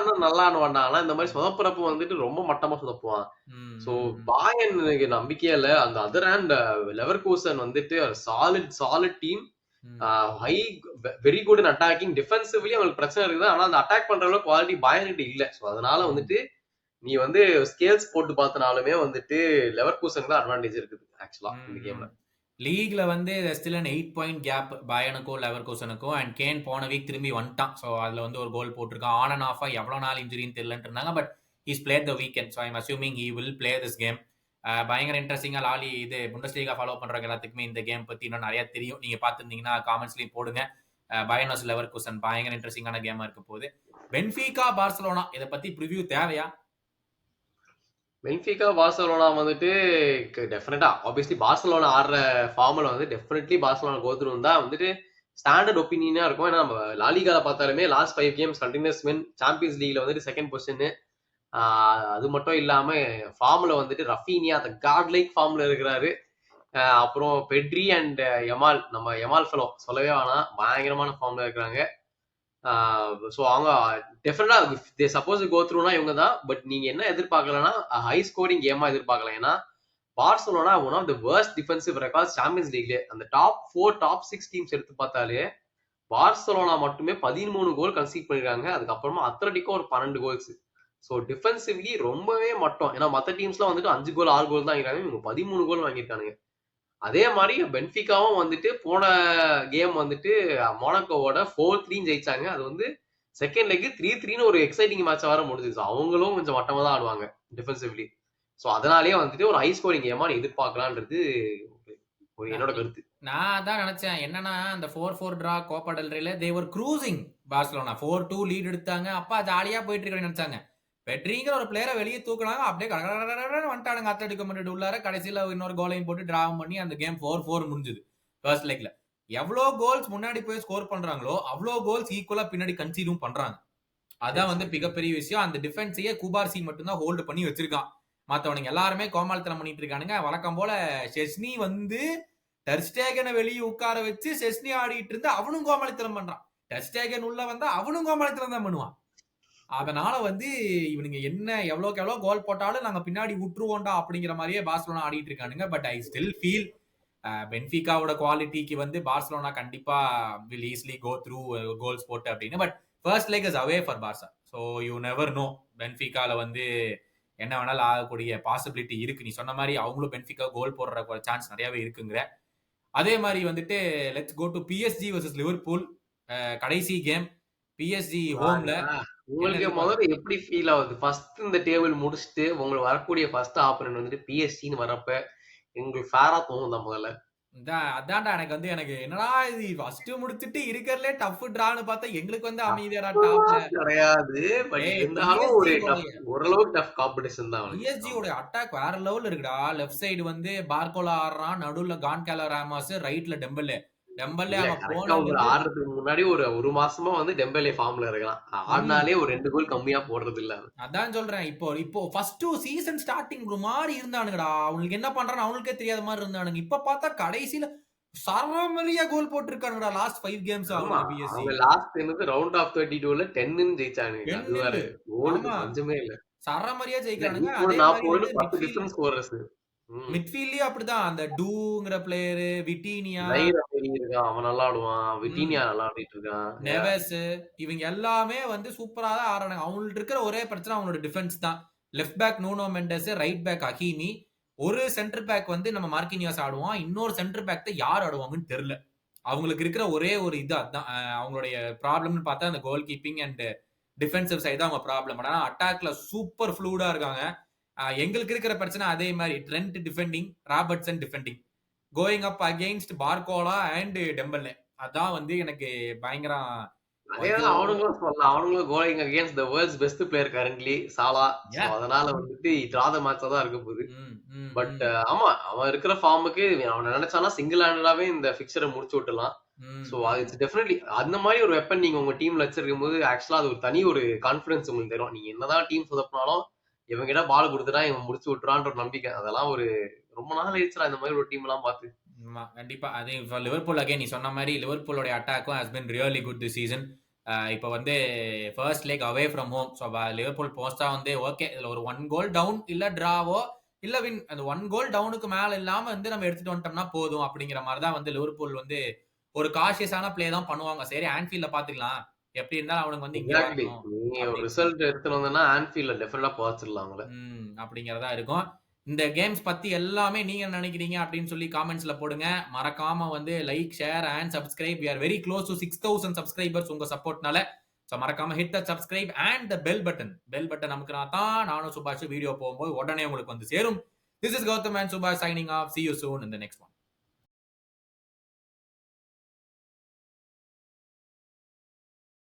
ஆடுவான். ஆனா இந்த மாதிரி சொதப்புறப்ப வந்துட்டு ரொம்ப மட்டமா சொதப்புவான். சோ பாயன் எனக்கு நம்பிக்கையே இல்ல. அந்த அதர் ஹேண்ட் லெவர்கூசன் வந்துட்டு solid team, high very good in attacking. Defensively அவங்களுக்கு பிரச்சனை இருக்குது. ஆனா அந்த அட்டாக் பண்ற அளவுக்கு குவாலிட்டி பாயன்கிட்ட இல்ல. சோ அதனால வந்துட்டு நீ வந்து ஸ்கேல்ஸ் போட்டு பார்த்தனாலுமே வந்துட்டு லெவர்கூசனுக்கு தான் அட்வான்டேஜ் இருக்குது ஆக்சுவலா இந்த கேம்ல. லீக்ல வந்து ஸ்டில் அன் 8 பாயிண்ட் கேப் பயனுக்கும் லெவர்கூசனுக்கும். அண்ட் கேன் போன வீக் திரும்பி வந்துட்டான். ஸோ அதுல வந்து ஒரு கோல் போட்டிருக்கான். ஆன் அண்ட் ஆஃபா எவ்வளவு நாள் இன்ஜுரின்னு தெரியலன்னு இருந்தாங்க. But he's played the weekend. So I'm assuming he will play this game. பயங்கர இன்ட்ரெஸ்டிங்கா லாலி இது புண்டஸ்லீகா ஃபாலோ பண்றவங்க எல்லாத்துக்குமே இந்த கேம் பத்தி இன்னும் நிறைய தெரியும். நீங்க பாத்துருந்தீங்கன்னா காமெண்ட்ஸ்லயும் போடுங்க. பயன் வர்சஸ் லெவர்கூசன் பயங்கர இன்ட்ரெஸ்டிங்கான கேமா இருக்க போகுது. பென்ஃபிகா பார்சலோனா இதை பத்தி ப்ரிவியூ தேவையா? பென்ஃபிகா பார்சலோனா வந்துட்டு டெஃபினட்டா ஆப்வியஸ்லி பார்சலோனா ஆடுற ஃபார்முல வந்து டெஃபினெட்லி பார்சலோனா கோத்ரூம் தான் வந்துட்டு ஸ்டாண்டர்ட் ஒப்பீனியனா இருக்கும். ஏன்னா நம்ம லாலிகால பார்த்தாலுமே last 5 games continuous win. Champions லீக்ல வந்துட்டு செகண்ட் பொசிஷன். அது மட்டும் இல்லாம ஃபார்ம்ல வந்துட்டு ரஃபீனியா அந்த காட் லைக் ஃபார்ம்ல இருக்கிறாரு. அப்புறம் பெட்ரி அண்ட் யமால், நம்ம யமால் ஃபெலோ சொல்லவே வேணாம், பயங்கரமான ஃபார்ம்ல இருக்கிறாங்க. ஸோ அவங்க டெஃபினட்டா தே சப்போஸ் கோ த்ரூனா இவங்க தான். பட் நீங்க என்ன எதிர்பார்க்கலன்னா ஹை ஸ்கோரிங் கேமா எதிர்பார்க்கலாம். ஏன்னா Barcelona one of the worst defensive record champions லீக்ல. அந்த டாப் 4 டாப் 6 டீம்ஸ் எடுத்து பார்த்தாலே பார்சலோனா மட்டுமே 13 கோல் கன்சீட் பண்ணிருக்காங்க. அதுக்கப்புறமா அத்லட்டிக்கோ ஒரு 12 கோல்ஸ். ஸோ டிஃபென்சிவ்லி ரொம்பவே மட்டும். ஏன்னா மற்ற டீம்ஸ்லாம் வந்துட்டு 5 கோல் 6 கோல் தான் இருக்காங்க, இவங்க 13 கோல் வாங்கியிருக்கானுங்க. அதே மாதிரி பென்ஃபிகாவும் வந்துட்டு போன கேம் வந்துட்டு மொனாக்கோவோட 4-3 ஜெயிச்சாங்க. அது வந்து செகண்ட் லெக் 3-3 ஒரு எக்ஸைட்டிங் மேட்சா வர முடிஞ்சிச்சு. அவங்களும் கொஞ்சம் மட்டமா தான் ஆடுவாங்க டிஃபென்சிவ்லி. ஸோ அதனாலேயே வந்துட்டு ஒரு ஹை ஸ்கோரிங் கேமா எதிர்பார்க்கலான்றது ஒரு என்னோட கருத்து. நான் அதான் நினைச்சேன். என்னன்னா அந்த 4-4 டிரா கோப்பா டெல் ரேல தே வர் க்ரூசிங். பார்சலோனா 4-2 லீட் எடுத்தாங்க. அப்பா ஜாலியா போயிட்டு இருக்கேன்னு நினைச்சாங்க. பெட்ரிங்கிற ஒரு பிளேயரை வெளியே தூக்குனாங்க. அப்படியே வந்துட்டானுங்க அத்லெட்டிகோ மேட்ரிட் உள்ளார. கடைசியில இன்னொரு கோலையும் போட்டு டிராவும் பண்ணி அந்த கேம் 4-4 முடிஞ்சது ஃபர்ஸ்ட் லெக்ல. எவ்வளோ கோல்ஸ் முன்னாடி போய் ஸ்கோர் பண்றாங்களோ அவ்வளோ கோல்ஸ் ஈக்குவலா பின்னாடி கன்சீடும் பண்றாங்க. அதான் வந்து மிகப்பெரிய விஷயம். அந்த டிஃபென்ஸையே குபார்சி மட்டும்தான் ஹோல்டு பண்ணி வச்சிருக்கான். மத்தவனுங்க எல்லாருமே கோமாளித்தனம் பண்ணிட்டு இருக்கானுங்க. வழக்கம் போல செஸ்னி வந்து டெர்ஸ்டேகனை வெளியே உட்கார வச்சு செஸ்னி ஆடிட்டு இருந்து அவனும் கோமாளித்தனம் பண்றான். டெர்ஸ்டேகன் உள்ள வந்தா அவனும் கோமாளித்தனம் தான் பண்ணுவான். அதனால வந்து இவனுங்க என்ன எவ்வளோக்கு எவ்வளோ கோல் போட்டாலும் நாங்க பின்னாடி விட்டுருவோண்டா அப்படிங்கிற மாதிரியே பார்சலோனா ஆடிட்டு இருக்கானுங்க. பட் ஐ ஸ்டில் ஃபீல் பென்ஃபிகாவோட குவாலிட்டிக்கு வந்து பார்சலோனா கண்டிப்பா will easily go through goals போட்டு அப்படின்னு. But first leg is away for Barca. So you never know, பென்ஃபிகால வந்து என்ன வேணாலும் ஆகக்கூடிய பாசிபிலிட்டி இருக்கு. நீ சொன்ன மாதிரி அவங்களும் பென்ஃபிகா கோல் போடுற சான்ஸ் நிறையவே இருக்குங்கிற. அதே மாதிரி வந்துட்டு let's go to PSG versus Liverpool. கடைசி கேம் பிஎஸ்ஜி ஹோம்ல. உங்களுக்கு முதல்ல எப்படி ஃபீல் ஆகுது? ஃபர்ஸ்ட் இந்த டேபிள் முடிச்சுட்டு உங்களுக்கு வரக்கூடிய ஃபர்ஸ்ட் ஆப்பனன்ட் வந்துட்டு பிஎஸ்சின்னு வரப்ப உங்களுக்கு ஃபேரா தோணுதா முதல்ல? அதான்டா எனக்கு வந்து எனக்கு என்னடா இது ஃபர்ஸ்ட் முடிச்சிட்டு இருக்கறதுல டஃப் டிரான்னு பார்த்தா எங்களுக்கு வந்து அமைதியாடா டாப்ல கிடையாது. பட் இருந்தாலும் ஒரு ஓரளவுக்கு டஃப் காம்படிஷன் தான். பிஎஸ்ஜி ஓட அட்டாக் வேற லெவல்ல இருக்குடா. லெஃப்ட் சைடு வந்து பார்கோலா ஆடுறான், நடுவுல கான்காலோ ராமாஸ், ரைட்ல டெம்பலே ஆடுறதுக்கு முன்னாடி ஒரு மாசமா வந்து டெம்பலே ஃபார்ம்ல இருக்கலாம். ஆடினாலே ஒரு 2 கோல் கம்மியா போடுறது இல்ல. அதான் சொல்றேன். இப்போ ஃபர்ஸ்ட் சீசன் ஸ்டார்டிங் ஒரு மாதிரி இருந்தானுங்கடா. அவங்களுக்கு என்ன பண்றான்னு அவங்களுக்கே தெரியாத மாதிரி இருந்தானுங்க. இப்ப பார்த்தா கடைசியில சரமரியா கோல் போட்டுருக்கானுங்கடா லாஸ்ட் 5 கேம்ஸ். அவங்க லாஸ்ட் என்னது ரவுண்ட் ஆஃப் 32ல 10 ஜெயிச்சானுங்க. அது வேற கோல் பஞ்சமே இல்ல. சரமரியா ஜெயிக்கிறானுங்க. அதே மாதிரி 10 டிஃபரன்ஸ் ஸ்கோரர்ஸ். ம். மிட்ஃபீல்ட்லயும் அப்படிதான். அந்த டூங்கிற பிளேயரு, விட்டீனியா, நைர் அப்படி இருக்கான். அவன் நல்லா ஆடுவான். ம், விட்டீனியா நல்லா ஆடிட்டு இருக்கான். நெவஸ் இவங்க எல்லாமே வந்து சூப்பரா தான் ஆடுறாங்க. அவங்களுக்கு இருக்கிற ஒரே பிரச்சனை அவங்களோட டிஃபென்ஸ் தான். Left back Nuno மெண்டஸ், right back ஹக்கீமி. ஒரு சென்டர் பேக் வந்து நம்ம மார்க்கினியாஸ் ஆடுவான். இன்னொரு சென்டர் பேக் தான் யார் ஆடுவாங்கன்னு தெரியல. அவங்களுக்கு இருக்கிற ஒரே ஒரு இது அதான். அவங்களுடைய ப்ராப்ளம்னு பார்த்தா அந்த goal keeping and defensive side தான் அவங்க ப்ராப்ளம். ஆனா அட்டாக்ல சூப்பர் ஃப்ளூடா இருக்காங்க. எங்களுக்கு இருக்கிற பிரச்சனை அதே மாதிரி Trent defending, Robertson defending, going up against Barcola and Dembele. அதான் வந்து எனக்கு பயங்கரம். ஐயோ, அதேதான் அவனுங்களும் சொல்லலாம். அவனுங்களும் going against the world's best player currently Salah. So ஏன்? அதனால வந்துட்டு இல்லாத மேட்சா தான் இருக்க போகுது. ம், ம், பட் ம், ஆமா அவன் இருக்கிற ஃபார்முக்கு அவன் நினைச்சானா சிங்கிள் ஹேண்டடாவே இந்த பிக்சரை முடிச்சு விட்டுலாம். ம், சோ அது இட்ஸ் டெஃபினெட்லி அந்த மாதிரி ஒரு வெப்பன் நீங்க உங்க டீம்ல வச்சிருக்கும் போது ஆக்சுவலா அது ஒரு தனி ஒரு கான்பிடன்ஸ் உங்களுக்கு தரும். நீங்க என்னதான் டீம் சொதப்பினாலும் இவங்கிட்ட பால் கொடுத்துட்டா இவன் முடிச்சு விட்டுறான்ற ஒரு நம்பிக்கை. அதெல்லாம் ஒரு ரொம்ப நாள் ஆயிடுச்சுடா இந்த மாதிரி ஒரு டீம் எல்லாம் பார்த்து. ஆமா, கண்டிப்பா. அது இப்ப லிவர்பூல் அகைன் நீ சொன்ன மாதிரி லிவர்பூலோட அட்டாக்கும் has been really good the season. இப்போ வந்து first leg away from home. So Liverpool போஸ்டா வந்து ஓகே இதுல ஒரு 1 கோல் டவுன் இல்ல டிராவோ இல்ல வின், அந்த 1 கோல் டவுனுக்கு மேல இல்லாம வந்து நம்ம எடுத்துட்டு வந்துட்டோம்னா போதும் அப்படிங்கிற மாதிரி தான் வந்து லிவர்பூல் வந்து ஒரு காஷியஸான பிளே தான் பண்ணுவாங்க. சரி ஆன்ஃபீல்ட்ல பாத்துக்கலாம், எப்படி இருந்தாலும் அவனுக்கு வந்து இங்க எக்ஸாக்ட்லி வரணும் நீ ஒரு அப்படின்னு ரிசல்ட் எடுத்துட்டு வந்தா ஆன்ஃபீல்ட்ல டெஃபினட்டா பாத்துடலாம் அவங்கள. அப்படிங்கறதா இருக்கும். இந்த கேம்ஸ் பத்தி எல்லாமே நீங்க என்ன நினைக்கிறீங்க அப்படின்னு சொல்லி காமெண்ட்ஸ்ல போடுங்க. மறக்காம வந்து like, share and subscribe. we are very close to 6000 subscribers உங்க சப்போர்ட்னால. ஸோ மறக்காம hit the subscribe and the bell button. Bell button அமுக்குனா தான் நானும் சுபாஷ் வீடியோ போகும்போது உடனே உங்களுக்கு வந்து சேரும். This is Gautam and Subhash signing off. See you soon in the next one.